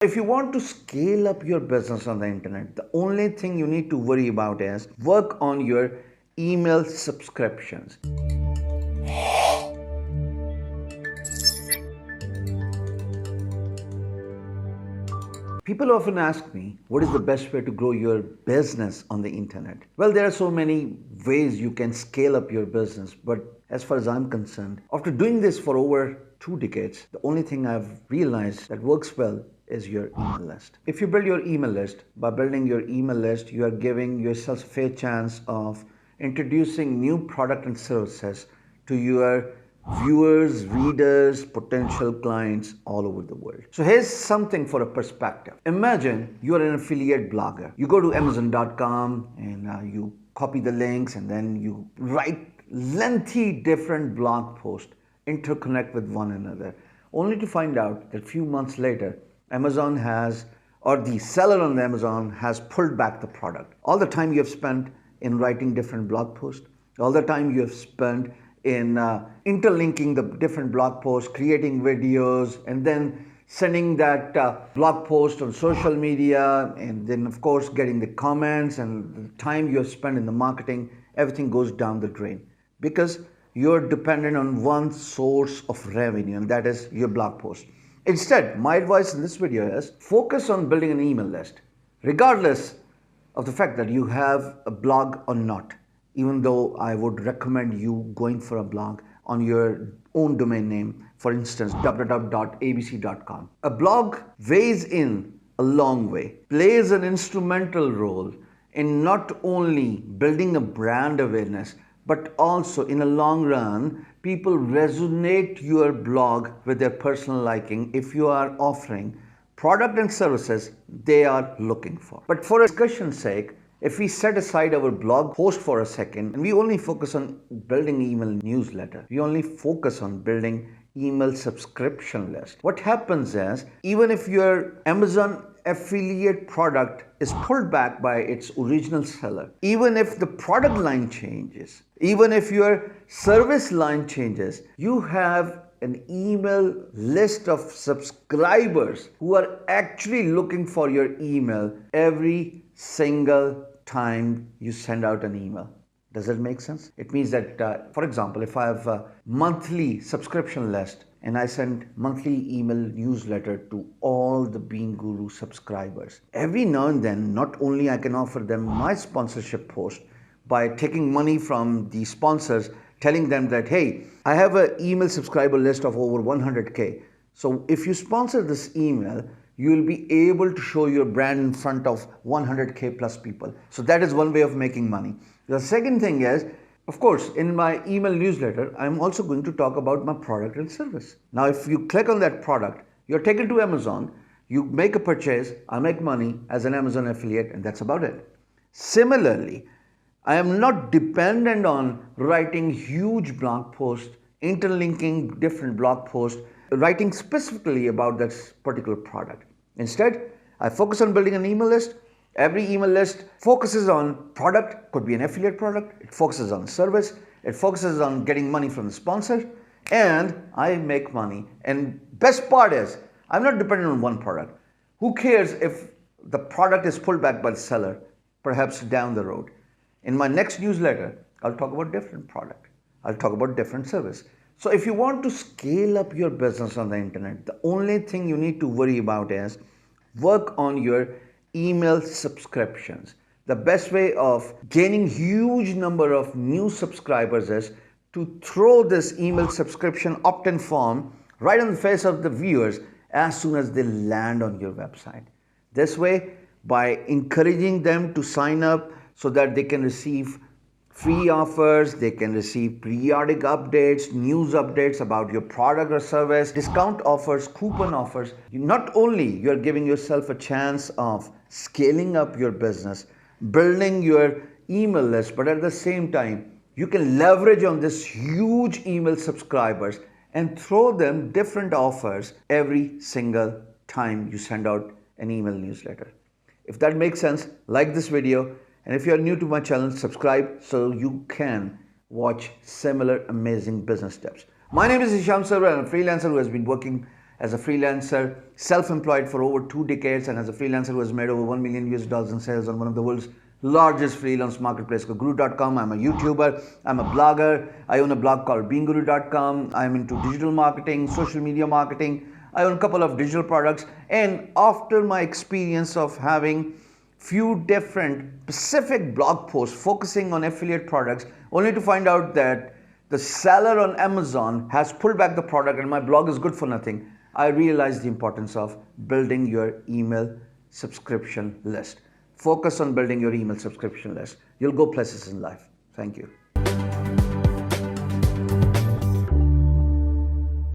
If you want to scale up your business on the internet, the only thing you need to worry about is work on your email subscriptions. People often ask me, what is the best way to grow your business on the internet? Well, there are so many ways you can scale up your business, but as far as I'm concerned, after doing this for over 2 decades, the only thing I've realized that works well is your email list. If you build your email list, by building your email list, you are giving yourself a fair chance of introducing new product and services to your viewers, readers, potential clients all over the world. So here's something for a perspective. Imagine you are an affiliate blogger. You go to Amazon.com and you copy the links and then you write lengthy different blog posts, interconnect with one another, only to find out that a few months later, Amazon has, or the seller on Amazon has pulled back the product. All the time you have spent in writing different blog posts, all the time you have spent in interlinking the different blog posts, creating videos, and then sending that blog post on social media, and then of course getting the comments, and the time you have spent in the marketing, everything goes down the drain because you're dependent on one source of revenue, and that is your blog post. Instead, my advice in this video is focus on building an email list, regardless of the fact that you have a blog or not. Even though I would recommend you going for a blog on your own domain name, for instance, www.abc.com. A blog weighs in a long way, plays an instrumental role in not only building a brand awareness, but also in a long run, people resonate your blog with their personal liking if you are offering product and services they are looking for. But for discussion's sake, if we set aside our blog post for a second and we only focus on building email newsletter, we only focus on building email subscription list, what happens is, even if your Amazon affiliate product is pulled back by its original seller, even if the product line changes, even if your service line changes, you have an email list of subscribers who are actually looking for your email every single time you send out an email. Does that make sense? It means that, for example, if I have a monthly subscription list and I send monthly email newsletter to all the Bean Guru subscribers, every now and then, not only I can offer them my sponsorship post by taking money from the sponsors, telling them that, hey, I have an email subscriber list of over 100K. So if you sponsor this email, you will be able to show your brand in front of 100K plus people. So that is one way of making money. The second thing is, of course, in my email newsletter, I'm also going to talk about my product and service. Now, if you click on that product, you're taken to Amazon, you make a purchase, I make money as an Amazon affiliate, and that's about it. Similarly, I am not dependent on writing huge blog posts, interlinking different blog posts, writing specifically about that particular product. Instead, I focus on building an email list. Every email list focuses on product, could be an affiliate product, it focuses on service, it focuses on getting money from the sponsor, and I make money. And best part is, I'm not dependent on one product. Who cares if the product is pulled back by the seller, perhaps down the road? In my next newsletter, I'll talk about different product. I'll talk about different service. So if you want to scale up your business on the internet, the only thing you need to worry about is work on your email subscriptions. The best way of gaining huge number of new subscribers is to throw this email subscription opt-in form right on the face of the viewers as soon as they land on your website. This way, by encouraging them to sign up so that they can receive free offers, they can receive periodic updates, news updates about your product or service, discount offers, coupon offers. Not only you're giving yourself a chance of scaling up your business, building your email list, but at the same time, you can leverage on this huge email subscribers and throw them different offers every single time you send out an email newsletter. If that makes sense, like this video. And if you are new to my channel, subscribe so you can watch similar amazing business tips. My name is Hisham Sarwar. I'm a freelancer who has been working as a freelancer, self-employed for over 2 decades, and as a freelancer who has made over $1 million in sales on one of the world's largest freelance marketplace called Guru.com. I'm a YouTuber, I'm a blogger, I own a blog called BeingGuru.com. I'm into digital marketing, social media marketing. I own a couple of digital products, and after my experience of having few different specific blog posts focusing on affiliate products, only to find out that the seller on Amazon has pulled back the product and my blog is good for nothing, I realized the importance of building your email subscription list. Focus on building your email subscription list. You'll go places in life. Thank you.